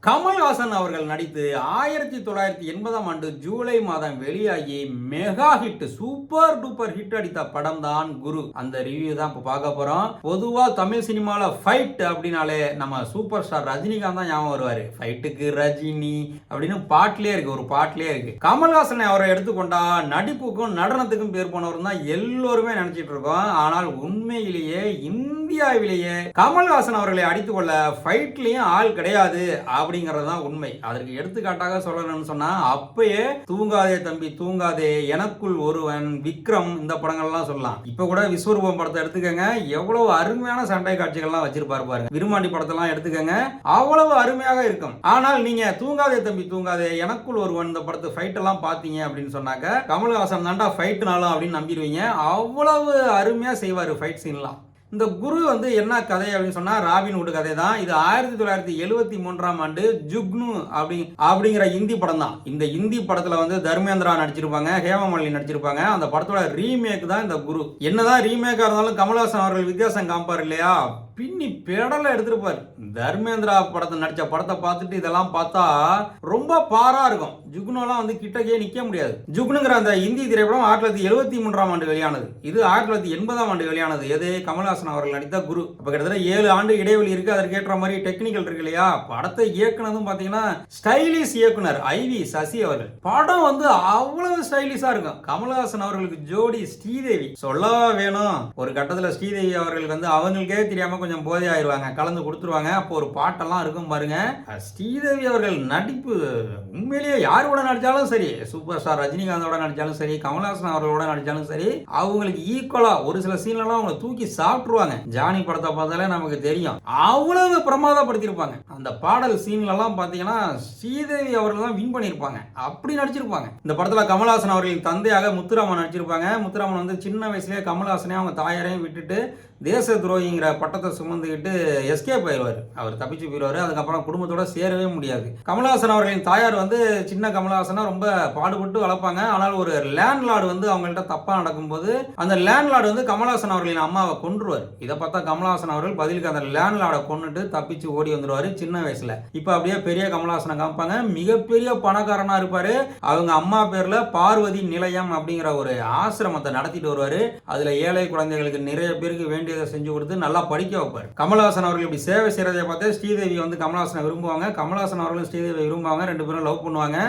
கமல்ஹாசன் அவர்கள் நடித்து 1980ஆம் ஆண்டு ஜூலை மாதம் வெளியாகி mega hit, super duper hit அடித்த படம் தான் குரு. அந்த ரிவ்யூ தான் இப்ப பார்க்க போறோம். பொதுவா தமிழ் சினிமால ஃபைட் அப்படினாலே நம்ம சூப்பர் ஸ்டார் ரஜினிகாந்த் தான் ஞாபகம் வருவாரு. ஃபைட்டுக்கு ரஜினி அப்படின்னு பாட்டிலே இருக்கு, ஒரு பாட்டிலே இருக்கு. கமல்ஹாசனை அவரை எடுத்துக்கொண்டா நடிப்புக்கும் நடனத்துக்கும் பேர் போனவர் தான் எல்லோருமே நினைச்சிட்டு இருக்கோம். ஆனால் உண்மையிலேயே இந்தியாவிலேயே கமல்ஹாசன் அவர்களை அடித்துக்கொள்ள ஃபைட்லயும் ஆள் கிடையாது அப்படிங்கறதுதான் உண்மை. அதற்கு எடுத்துக்காட்டாக சொல்லணும்னு சொன்னா, அப்பயே தூங்காதே தம்பி தூங்காதே, எனக்குள் ஒருவன், விக்ரம், இந்த படங்கள்லாம் சொல்லலாம். இப்ப கூட விஸ்வரூபம் படத்தை எடுத்துக்கங்க, எவ்வளவு அருமையான சண்டை காட்சிகள்லாம் வச்சிருப்பாரு பாருங்க. விருமாண்டி படத்தெல்லாம் எடுத்துக்கங்க, அவ்வளவு அருமையாக இருக்கும். ஆனால் நீங்க தூங்காதே தம்பி தூங்காதே, எனக்குள் ஒருவன் இந்த படத்தை ஃபைட் எல்லாம் பாத்தீங்க அப்படின்னு சொன்னாக்க, கமல்ஹாசன் தாண்டா ஃபைட்னாலும் அப்படின்னு நம்பிடுவீங்க. அவ்வளவு அருமையா செய்வாரு ஃபைட் சீன்லாம். இந்த குரு வந்து என்ன கதை அப்படின்னு சொன்னா, ராபின்ஹுட் கதை தான். இது 1973ஆம் ஆண்டு ஜுக்னு அப்படிங்கிற இந்தி படம் தான். இந்த இந்தி படத்துல வந்து தர்மேந்திரா நடிச்சிருப்பாங்க, ஹேமமாலினி நடிச்சிருப்பாங்க. அந்த படத்தோட ரீமேக் தான் இந்த குரு. என்னதான் ரீமேக்கா இருந்தாலும் கமல்ஹாசன் அவர்கள் வித்தியாசம் காமிப்பார் இல்லையா, பின்னி பெடல எடுத்திருப்பாரு. தர்மேந்திரா படத்தை நடிச்ச படத்தை பார்த்துட்டு இதெல்லாம் பார்த்தா ரொம்ப பாரா இருக்கும். ஜுக்னுலாம் வந்து கிட்டக்கே நிக்க முடியாது. ஜுக்னுங்கிற அந்த இந்தி திரைப்படம் 1973ஆம் ஆண்டு வெளியானது. இது 1980ஆம் ஆண்டு வெளியானது. எது? கமல்ஹாசன் அவர்கள் நடித்த குரு. அப்ப கிட்டத்தட்ட 7 ஆண்டு இடைவெளி இருக்கு. அதற்கேற்ற மாதிரி டெக்னிக்கல் இருக்கு இல்லையா. படத்தை இயக்குனதும் பாத்தீங்கன்னா ஸ்டைலிஷ் இயக்குனர் ஐவி சசி அவர்கள். படம் வந்து அவ்வளவு ஸ்டைலிஷா இருக்கும். கமல்ஹாசன் அவர்களுக்கு ஜோடி ஸ்ரீதேவி சொல்லவா வேணும். ஒரு கட்டத்துல ஸ்ரீதேவி அவர்களுக்கு வந்து அவங்களுக்கே தெரியாம கொஞ்சம் போதை ஆயிருவாங்க, கலந்து கொடுத்துருவாங்க. அப்போ ஒரு பாட்டெல்லாம் இருக்கும் பாருங்க. ஸ்ரீதேவி அவர்கள் நடிப்பு உண்மையிலேயே யாரோட நடிச்சாலும் சரி, சூப்பர் ஸ்டார் ரஜினிகாந்தோட நடிச்சாலும் சரி, கமல்ஹாசன் அவர்களோட நடிச்சாலும் சரி, அவங்களுக்கு ஈக்குவலா ஒரு சில சீன்லாம் அவங்களை தூக்கி சாப்பிட்டுருவாங்க. ஜானி படத்தை பார்த்தாலே நமக்கு தெரியும், அவ்வளவு பிரமாதப்படுத்திருப்பாங்க. அந்த பாடல் சீன்ல எல்லாம் பாத்தீங்கன்னா ஸ்ரீதேவி அவர்கள் தான் வின் பண்ணிருப்பாங்க. அப்படி நடிச்சிருப்பாங்க. இந்த படத்துல கமல்ஹாசன் அவர்களின் தந்தையாக முத்துராமன் நடிச்சிருப்பாங்க. முத்துராமன் வந்து சின்ன வயசுலயே கமல்ஹாசனே அவங்க தாயாரையும் விட்டுட்டு தேச துரோகிங்கிற பட்டத்தை சுமந்துக்கிட்டு எஸ்கேப் ஆயிடுவார். அவர் தப்பிச்சு போயிடுவார். அதுக்கப்புறம் குடும்பத்தோட சேரவே முடியாது. கமல்ஹாசன் அவர்களின் தாயார் வந்து சின்ன கமல்ஹாசனா ரொம்ப பாடுபட்டு வளர்ப்பாங்க. ஆனால் ஒரு லேண்ட்லார்டு வந்து அவங்கள்ட்ட தப்பா நடக்கும்போது அந்த லேண்ட்லார்டு வந்து கமல்ஹாசன் அவர்களின் அம்மாவை கொன்றுவார். இதை பார்த்தா கமல்ஹாசன் அவர்கள் பதிலுக்கு அந்த லேண்ட்லார்டை கொன்னுட்டு தப்பிச்சு ஓடி வந்துருவாரு சின்ன வயசுல. இப்ப அப்படியே பெரிய கமல்ஹாசனை காமிப்பாங்க. மிகப்பெரிய பணக்காரனா இருப்பாரு. அவங்க அம்மா பேர்ல பார்வதி நிலையம் அப்படிங்கிற ஒரு ஆசிரமத்தை நடத்திட்டு வருவாரு. அதுல ஏழை குழந்தைகளுக்கு நிறைய பேருக்கு வேண்டியதை செஞ்சு கொடுத்து நல்லா படிக்க வைப்பார். கமல்ஹாசன் அவர்கள் இப்படி சேவை செய்யறதை பார்த்து ஸ்ரீதேவி வந்து கமல்ஹாசனை விரும்புவாங்க. கமல்ஹாசன் அவர்களும் ஸ்ரீதேவி விரும்புவாங்க. 2 பேரும் லவ் பண்ணுவாங்க.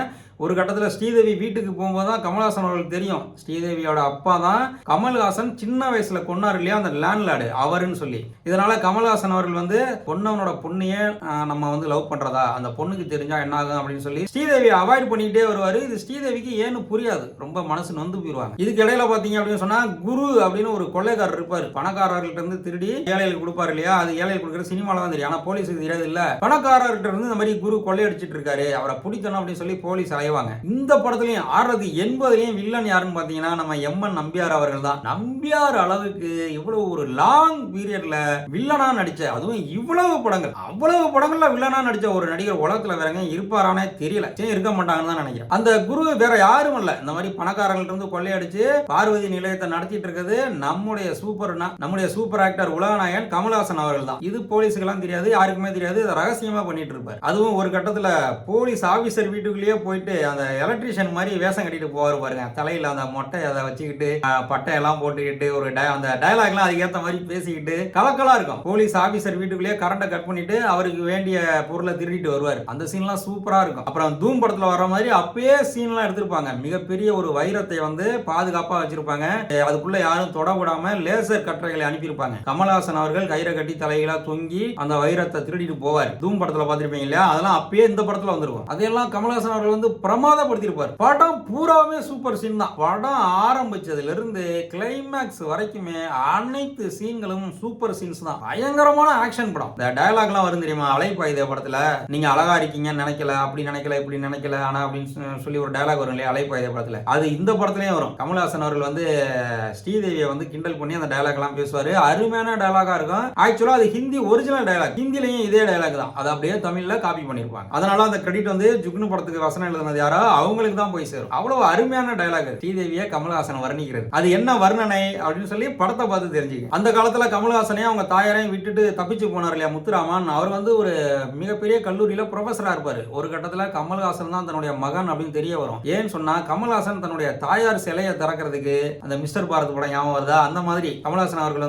ஒரு கட்டத்தில் ஸ்ரீதேவி வீட்டுக்கு போகும்போது தான் கமல்ஹாசன் அவர்களுக்கு தெரியும், ஸ்ரீதேவியோட அப்பா தான் கமல்ஹாசன் சின்ன வயசுல கொன்னார் இல்லையா அந்த லேண்ட்லார்டு அவருன்னு சொல்லி. இதனால கமல்ஹாசன் அவர்கள் வந்து பொண்ணவனோட பொண்ணையே நம்ம வந்து லவ் பண்றதா, அந்த பொண்ணுக்கு தெரிஞ்சா என்ன ஆகும் அப்படின்னு சொல்லி ஸ்ரீதேவி அவாய்ட் பண்ணிக்கிட்டே வருவாரு. இது ஸ்ரீதேவிக்கு ஏன்னு புரியாது, ரொம்ப மனசு நொந்து போயிருவாங்க. இதுக்கு இடையில பாத்தீங்க அப்படின்னு சொன்னா, குரு அப்படின்னு ஒரு கொள்ளைக்காரர் இருப்பாரு. பணக்காரர்கிட்ட இருந்து திருடி ஏழைகளுக்கு கொடுப்பாரு இல்லையா, அது ஏழைகளுக்கு கொடுக்குற சினிமால தான் தெரியும். ஆனா போலீஸுக்கு தெரியாது இல்ல. பணக்காரர்கிட்ட இருந்து இந்த மாதிரி குரு கொள்ளையடிச்சிட்டு இருக்காரு, அவரை பிடிக்கணும் அப்படின்னு சொல்லி போலீஸ் இந்த படத்துலயும் 1980லயும் வில்லன் யாருன்னு பாத்தீங்கன்னா நம்ம எம்என் நம்பியார் அவர்கள் தான். நம்பியார் அளவுக்கு இவ்வளவு ஒரு லாங் பீரியட்ல வில்லனா நடிச்ச, அதுவும் இவ்வளவு படங்கள், அவ்வளவு படங்கள்ல வில்லனா நடிச்ச ஒரு நடிகர் உலகத்துல வேறங்க இருப்பாரானே தெரியல. இருக்க மாட்டாங்கன்னு தான் நினைக்கிறேன். அந்த குரு வேற யாரும் இல்ல, இந்த மாதிரி பணக்காரங்கள்ட்ட இருந்து கொள்ளையடிச்சு பார்வதி நிலையத்தை நடத்திட்டு இருக்கிறது நம்முடைய சூப்பர் ஆக்டர் உலகநாயகன் கமல்ஹாசன் அவர்கள் தான். இது போலீஸுக்கெல்லாம் தெரியாது, யாருக்குமே தெரியாது. ரகசியமா பண்ணிட்டு இருப்பார். அதுவும் ஒரு கட்டத்துல போலீஸ் ஆபீசர் வீட்டுக்குள்ளேயே போயிட்டு அந்த எலக்ட்ரிஷியன் மாதிரி வேஷம் கட்டிட்டு போவாரு பாருங்க. தலையில அந்த மொட்டை அதை வச்சுக்கிட்டு பட்டையெல்லாம் போட்டுக்கிட்டு ஒரு அந்த டயலாக்லாம் அதுக்கேற்ற மாதிரி பேசிக்கிட்டு கலக்கலா இருக்கும். போலீஸ் ஆபீசர் வீட்டுக்குள்ளேயே கரண்டை கட் பண்ணிட்டு அவருக்கு வேண்டிய பொருளை திருடிட்டு வருவார். அந்த சீன்லாம் சூப்பரா இருக்கும். அப்புறம் தூம் படத்துல வர மாதிரி அப்பயே சீன்லாம் எடுத்திருப்பாங்க. மிகப்பெரிய ஒரு வைரத்தை வந்து பாதுகாப்பா வச்சிருப்பாங்க. அதுக்குள்ள யாரும் தொட விடாம லேசர் கற்றைகளை அனுப்பியிருப்பாங்க. கமல்ஹாசன் அவர்கள் கயிறை கட்டி தலைகளா தொங்கி அந்த வைரத்தை திருடிட்டு போவார். தூம் படத்துல பாத்திருப்பீங்க இல்லையா, அதெல்லாம் அப்பயே இந்த படத்துல வந்துருக்கும். அதெல்லாம் கமல்ஹாசன் அவர்கள் வந்து பிரமாதப்படுத்திருப்பார். படம் பூராவே சூப்பர் சீன் தான். படம் ஆரம்பிச்சதுல இருந்து கிளைமேக்ஸ் வரைக்குமே அனைத்து சீன்களும் சூப்பர் சீன்ஸ் தான். பயங்கரமான ஆக்ஷன் படம். இந்த டயலாக்லாம் வரும் தெரியுமா, அலைப்பாயுதே படத்துல, நீங்க அழகா இருக்கீங்கன்னு நினைக்கல, அப்படி நினைக்கல, இப்படி நினைக்கல, ஆனா அப்படின்னு சொல்லி ஒரு டயலாக் வரும் இல்லையா அலைப்பாயுதே படத்துல, அது இந்த படத்துலயும் வரும். கமல்ஹாசன் அவர்கள் வந்து ஸ்ரீதேவியை வந்து கிண்டல் பண்ணி அந்த டயலாக் எல்லாம் பேசுவாரு. அருமையான டயலாகா இருக்கும். ஆக்சுவலா அது ஹிந்தி ஒரிஜினல் டயலாக். ஹிந்திலையும் இதே டயலாக் தான். அதை அப்படியே தமிழ்ல காப்பி பண்ணிருப்பாங்க. அதனால அந்த கிரெடிட் வந்து ஜுக்னு படத்துக்கு வசனம் எழுதினது பண்றது யாரோ அவங்களுக்கு தான் போய் சேரும். அவ்வளவு அருமையான டயலாக் ஸ்ரீதேவியை கமல்ஹாசன் வர்ணிக்கிறது. அது என்ன வர்ணனை அப்படின்னு சொல்லி படத்தை பார்த்து தெரிஞ்சுக்க. அந்த காலத்துல கமல்ஹாசனையும் அவங்க தாயாரையும் விட்டுட்டு தப்பிச்சு போனார் இல்லையா முத்துராமன், அவர் ஒரு மிகப்பெரிய கல்லூரியில ப்ரொஃபஸரா இருப்பாரு. ஒரு கட்டத்துல கமல்ஹாசன் தான் தன்னுடைய மகன் அப்படின்னு தெரிய வரும். ஏன்னு சொன்னா கமல்ஹாசன் தன்னுடைய தாயார் சிலையை திறக்கிறதுக்கு அந்த மிஸ்டர் பாரத் படம் ஞாபகம் வருதா, அந்த மாதிரி கமல்ஹாசன் அவர்கள்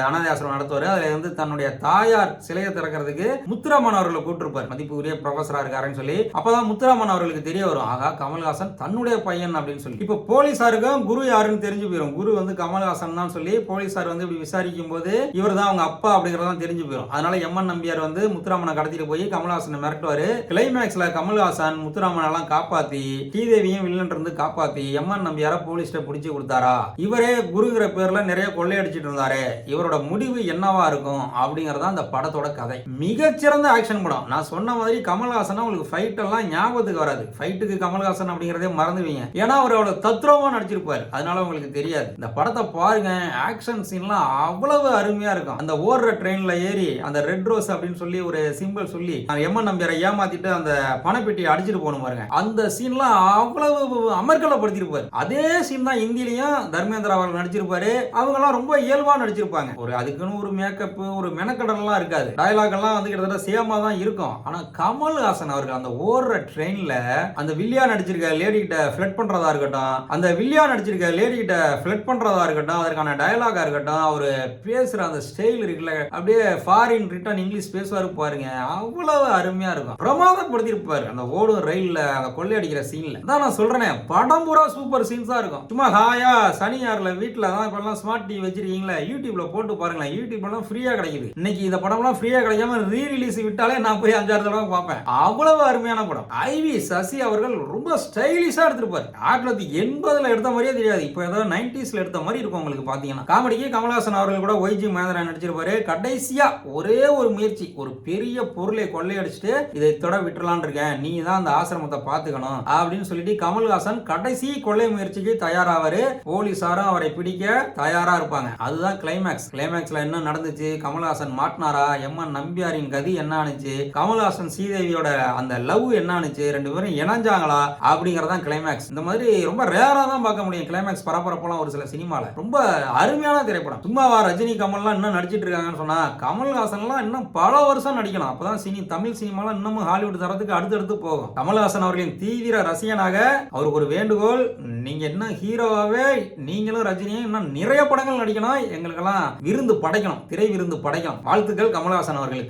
அனாதை ஆசிரமம் நடத்துவாரு. அதுல தன்னுடைய தாயார் சிலையை திறக்கிறதுக்கு முத்துராமன் அவர்களை கூட்டிருப்பார். மதிப்புக்குரிய ப்ரொஃபஸரா இருக்காருன்னு சொல்லி அப்பதான் முத்துராமன் அவர்களுக்கு தெரிய வரும், ஆகா கமல்ஹாசன் தன்னுடைய பையன் அப்படின்னு சொல்லி. இப்ப போலீசாருக்கும் குரு யாருன்னு தெரிஞ்சு போயிடும். குரு கமல்ஹாசன் தான் சொல்லி போலீசார் இப்படி விசாரிக்கும் போது இவர் தான் அவங்க அப்பா அப்படிங்கறதான் தெரிஞ்சு போயிடும். அதனால எம்என் நம்பியார் முத்துராமனை கடத்திட்டு போய் கமல்ஹாசனை மிரட்டுவாரு. கிளைமேக்ஸ்ல கமல்ஹாசன் முத்துராமன் எல்லாம் காப்பாத்தி ஸ்ரீதேவியும் வில்லன் இருந்து காப்பாத்தி எம்என் நம்பியார போலீஸ்ட பிடிச்சு கொடுத்தாரா. இவரே குருங்கிற பேர்ல நிறைய கொள்ளையடிச்சிட்டு இருந்தாரு. இவரோட முடிவு என்னவா இருக்கும் அப்படிங்கறத அந்த படத்தோட கதை. மிகச்சிறந்த ஆக்ஷன் படம். நான் சொன்ன மாதிரி கமல்ஹாசன் உங்களுக்கு ஃபைட் எல்லாம் ஞாபகத்துக்கு வராது. ஃபைட்டுக்கு கமல்ஹாசன் அப்படிங்கறதே மறந்துவீங்க. ஏன்னா அவர் அவ்வளவு தத்ரூபமா நடிச்சிருப்பாரு. அதனால உங்களுக்கு தெரியாது. இந்த படத்தை பாருங்க, ஆக்ஷன் சீன்லாம் அவ்வளவு அருமையா இருக்கும். அந்த ஓடுற ட்ரெயின்ல ஏறி அந்த ரெட் ரோஸ் அப்படின்னு சொல்லி ஒரு சிம்பிள் சொல்லி எம்என் நம்பியாரை ஏமாத்திட்டு அந்த பணப்பெட்டியை அடிச்சிட்டு போகணும் பாருங்க, அந்த சீன்லாம் அவ்வளவு அமர்க்கலப்படுத்திருப்பாரு. அதே சீன் தான் இந்தியிலையும் தர்மேந்திரா அவர்கள் நடிச்சிருப்பாரு. அவங்க எல்லாம் ரொம்ப இயல்பா நடிச்சிருப்பாங்க. அதுக்குன்னு ஒரு மேக்கப் ஒரு மெனக்கடலாம் இருக்காது. டயலாக் எல்லாம் கிட்டத்தட்ட சேமா தான் இருக்கும். ஆனா கமல்ஹாசன் அவர்கள் அந்த ஓடுற ட்ரெயின்ல அந்த வில்லியா நடிச்சிருக்க லேடி கிட்ட ஃபிளட் பண்றதா இருக்கட்டும், அந்த வில்லியா நடிச்சிருக்க லேடி கிட்ட ஃபிளட் பண்றதா இருக்கட்டும், அதற்கான டயலாகா இருக்கட்டும், அவரு பேசுற அந்த ஸ்டைல் இருக்குல்ல, அப்படியே ஃபாரின் ரிட்டன் இங்கிலீஷ் பேசுவாரு பாருங்க, அவ்வளவு அருமையா இருக்கும். பிரமாதப்படுத்தி இருப்பாரு அந்த ஓடும் ரயில்ல அந்த கொள்ளையடிக்கிற சீன்ல. தான் நான் சொல்றேனே, படம் பூரா சூப்பர் சீன்ஸா இருக்கும். சும்மா ஹாயா சனியார்ல வீட்டுல தான் இப்ப ஸ்மார்ட் டிவி வச்சிருக்கீங்களா, யூடியூப்ல போட்டு பாருங்களேன். யூடியூப்ல ஃப்ரீயா கிடைக்குது. இன்னைக்கு இந்த படம் எல்லாம் ஃப்ரீயா கிடைக்காம ரீ ரிலீஸ் விட்டாலே நான் போய் 5-6 தடவை பார்ப்பேன். அவ்வளவு அருமையான படம். ஐவி சசி அவர்கள் ரொம்ப ஸ்டைலிஷா எடுத்திருப்பாரு. 1980ல எடுத்த மாதிரியே தெரியாது. இப்போ ஏதோ 90ஸ்ல எடுத்த மாதிரி இருக்கும் உங்களுக்கு பாத்தீங்கன்னா. காமெடிக்கு கமல்ஹாசன் அவர்கள் கூட ஒய்ஜி மகேந்திரன் நடிச்சிருப்பாரு. கடைசியா ஒரே ஒரு முயற்சி, ஒரு பெரிய பொருளை கொள்ளையடிச்சுட்டு இதை தொட விட்டுலான் இருக்கேன், நீ தான் அந்த ஆசிரமத்தை பாத்துக்கணும் அப்படின்னு சொல்லிட்டு கமல்ஹாசன் கடைசி கொள்ளை முயற்சிக்கு தயாராவாரு. போலீசாரும் அவரை பிடிக்க தயாரா இருப்பாங்க. அதுதான் கிளைமேக்ஸ். கிளைமேக்ஸ்ல என்ன நடந்துச்சு, கமல்ஹாசன் மாட்டினாரா, எம்என் நம்பியாரின் கதி என்ன ஆனிச்சு, கமல்ஹாசன் ஸ்ரீதேவியோட அந்த லவ் என்ன ஆனிச்சு, ரெண்டு பேரும் இணைஞ்சாங்களா அப்படிங்கறதான் கிளைமேக்ஸ். இந்த மாதிரி ரொம்ப ரேரா தான் பார்க்க முடியும் கிளைமேக்ஸ் பரபரப்பெல்லாம் ஒரு சில சினிமால. ரொம்ப அருமையான திரைப்படம். சும்மாவா ரஜினி கமல்லாம் இன்னும் நடிச்சிட்டு இருக்காங்கன்னு சொன்னா, கமல்ஹாசன்லாம் இன்னும் பல வருஷம் நடிக்கலாம். அப்பதான் தமிழ் சினிமாலாம் இன்னமும் ஹாலிவுட் தரத்துக்கு அடுத்தடுத்து போகும். கமல்ஹாசன் அவர்களின் தீவிர ரசிகனாக அவருக்கு ஒரு வேண்டுகோள், நீங்க என்ன ஹீரோவாவே நீங்களும் ரஜினியும் இன்னும் நிறைய படங்கள் நடிக்கணும், எங்களுக்கெல்லாம் விருந்து படைக்கணும், திரை விருந்து படைக்கணும். வாழ்த்துக்கள் கமல்ஹாசன் அவர்களுக்கு.